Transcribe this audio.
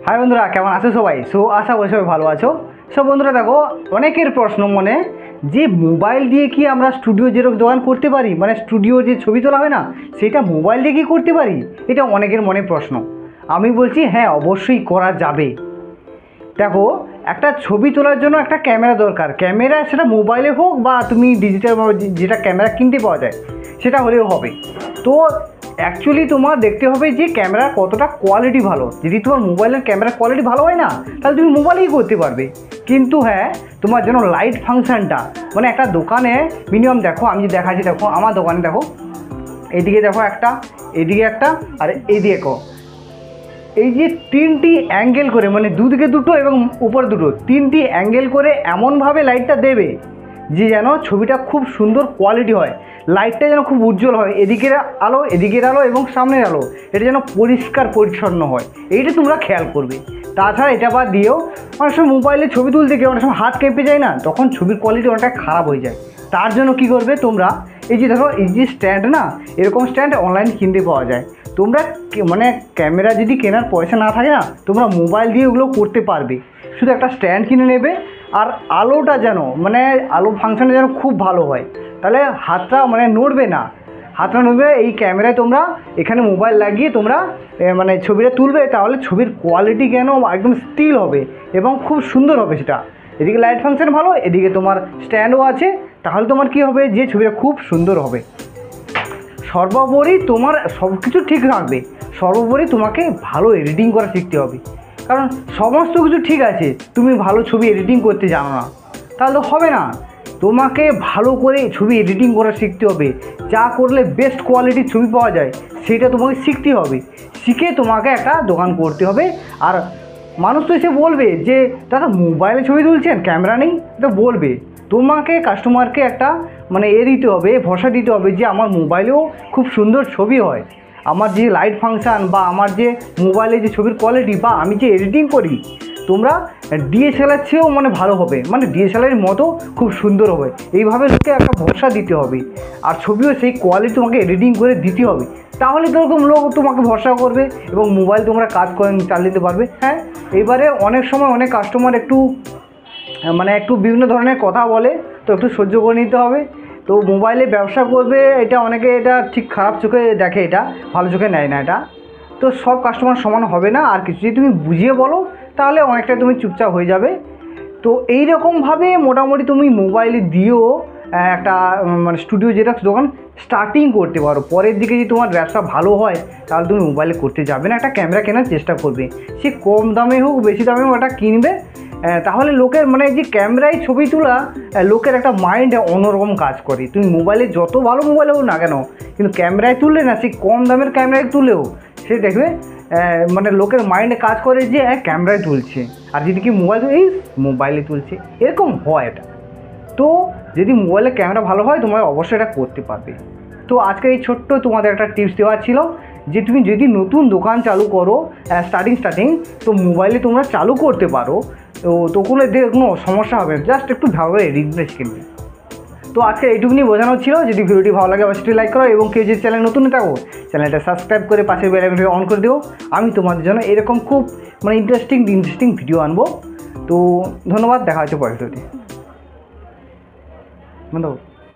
High বন্ধুরা, কেমন আছো সবাই? আশা করি সবাই ভালো আছো। বন্ধুরা দেখো, অনেকের প্রশ্ন মনে যে মোবাইল দিয়ে কি আমরা স্টুডিও জেরক্স দোকান করতে পারি, মানে স্টুডিও যে ছবি তোলা হয় না সেটা মোবাইল দিয়ে কি করতে পারি? এটা অনেকের মনে প্রশ্ন। আমি বলছি হ্যাঁ, অবশ্যই করা যাবে। দেখো, একটা ছবি তোলার জন্য একটা ক্যামেরা দরকার। ক্যামেরা সেটা মোবাইলে হোক বা তুমি ডিজিটাল যেটা ক্যামেরা কিনতে পাওয়া যায় সেটা হলেও হবে। তো অ্যাকচুয়ালি তোমার দেখতে হবে যে ক্যামেরার কতটা কোয়ালিটি ভালো। যদি তোমার মোবাইলের ক্যামেরার কোয়ালিটি ভালো হয় না, তাহলে তুমি মোবাইলেই করতে পারবে। কিন্তু হ্যাঁ, তোমার যেন লাইট ফাংশানটা, মানে একটা দোকানে মিনিমাম দেখো, আমি যে দেখাচ্ছি দেখো, আমার দোকানে দেখো, এদিকে দেখো একটা, এদিকে একটা, আর এইদিকে দেখো, এই যে তিনটি অ্যাঙ্গেল করে, মানে দুদিকে দুটো এবং উপরে দুটো, তিনটি অ্যাঙ্গেল করে এমনভাবে লাইটটা দেবে যে যেন ছবিটা খুব সুন্দর কোয়ালিটি হয়। লাইটটা যেন খুব উজ্জ্বল হয়, এদিকের আলো, এদিকের আলো এবং সামনের আলো, এটা যেন পরিষ্কার পরিচ্ছন্ন হয়। এইটা তোমরা খেয়াল করবে। তাছাড়া এটা বাদ দিয়েও অনেক সময় মোবাইলে ছবি তুলতে গিয়ে অনেক সময় হাত কেঁপে যায় না, তখন ছবির কোয়ালিটি অনেকটা খারাপ হয়ে যায়। তার জন্য কি করবে তোমরা, এই যে দেখো, এই যে স্ট্যান্ড না, এরকম স্ট্যান্ড অনলাইন কিনতে পাওয়া যায়। তোমরা মানে ক্যামেরা যদি কেনার পয়সা না থাকে না, তোমরা মোবাইল দিয়ে ওগুলো করতে পারবে। শুধু একটা স্ট্যান্ড কিনে নেবে, আর আলোটা যেন, মানে আলো ফাংশনটা যেন খুব ভালো হয়, তাহলে হাতটা মানে নড়বে না। হাতটা নড়বে, এই ক্যামেরায় তোমরা এখানে মোবাইল লাগিয়ে তোমরা মানে ছবিটা তুলবে, তাহলে ছবির কোয়ালিটি যেন একদম স্টিল হবে এবং খুব সুন্দর হবে সেটা। এদিকে লাইট ফাংশন ভালো, এদিকে তোমার স্ট্যান্ডও আছে, তাহলে তোমার কি হবে, যে ছবিটা খুব সুন্দর হবে। সর্বোপরি তোমার সব কিছু ঠিক থাকবে, সর্বোপরি তোমাকে ভালো এডিটিং করা শিখতে হবে। কারণ সমস্ত কিছু ঠিক আছে, তুমি ভালো ছবি এডিটিং করতে জানো না, তাহলে তো হবে না। তোমাকে ভালো করে ছবি এডিটিং করা শিখতে হবে। যা করলে বেস্ট কোয়ালিটির ছবি পাওয়া যায় সেটা তোমাকে শিখতে হবে। শিখে তোমাকে একটা দোকান করতে হবে। আর মানুষ তো এসে বলবে যে দাদা মোবাইলে ছবি তুলছেন, ক্যামেরা নেই, তো বলবে। তোমাকে কাস্টমারকে একটা মানে দিতে হবে, ভরসা দিতে হবে যে আমার মোবাইলেও খুব সুন্দর ছবি হয়। আমার যে লাইট ফাংশান বা আমার যে মোবাইলে যে ছবির কোয়ালিটি বা আমি যে এডিটিং করি, তোমরা ডিএসএলআর চেয়েও মানে ভালো হবে, মানে ডিএসএলআরের মতো খুব সুন্দর হবে। এইভাবে লোকে একটা ভরসা দিতে হবে, আর ছবিও সেই কোয়ালিটি তোমাকে এডিটিং করে দিতে হবে। তাহলে তোরকম লোক তোমাকে ভরসা করবে এবং মোবাইল তোমরা কাজ করে চালিয়ে দিতে পারবে। হ্যাঁ, এবারে অনেক সময় অনেক কাস্টমার একটু মানে একটু বিভিন্ন ধরনের কথা বলে, তো একটু সহ্য করে নিতে হবে। তো মোবাইলে ব্যবসা করবে, এটা অনেকে এটা ঠিক খারাপ চোখে দেখে, এটা ভালো চোখে নেয় না। এটা তো সব কাস্টমার সমান হবে না। আর কিছু যদি তুমি বুঝিয়ে বলো, তাহলে অনেকটা তুমি চুপচাপ হয়ে যাবে। তো এই রকমভাবে মোটামুটি তুমি মোবাইলে দিয়েও একটা মানে স্টুডিও জেরক্স দোকান স্টার্টিং করতে পারো। পরের দিকে যদি তোমার ব্যবসা ভালো হয়, তাহলে তুমি মোবাইলে করতে যাবে না, একটা ক্যামেরা কেনার চেষ্টা করবে। সে কম দামে হোক বেশি দামে হোক ওটা কিনবে। তাহলে লোকের মানে যে ক্যামেরায় ছবি তোলা, লোকের একটা মাইন্ড অন্যরকম কাজ করে। তুমি মোবাইলে যত ভালো মোবাইল হোক না কেন, কিন্তু ক্যামেরায় তুললে না, সেই কম দামের ক্যামেরায় তুলেও সে দেখবে মানে লোকের মাইন্ডে কাজ করে যে ক্যামেরায় তুলছে, আর যদি কি মোবাইলে তুলছে, এরকম হয় এটা। তো যদি মোবাইলের ক্যামেরা ভালো হয়, তোমরা অবশ্যই এটা করতে পারবে। তো আজকে এই ছোট্ট তোমাদের একটা টিপস দেওয়া ছিল যে তুমি যদি নতুন দোকান চালু করো স্টার্টিং, তো মোবাইলে তোমরা চালু করতে পারো। তো কোনো সমস্যা হবে না, জাস্ট একটু ভালো করে এডিটিংটা শিখে নেবে। তো আজকে এইটুকুনি বোঝানো ছিল। যদি ভিডিওটি ভালো লাগে অবশ্যই লাইক করো, এবং কেউ যদি চ্যানেল নতুন থাকো, চ্যানেলটা সাবস্ক্রাইব করে পাশের বেল আইকনটি অন করে দিও। আমি তোমাদের জন্য এরকম খুব মানে ইন্টারেস্টিং ভিডিও আনবো। তো ধন্যবাদ, দেখা হচ্ছে পরের ভিডিওতে। বন্ধু।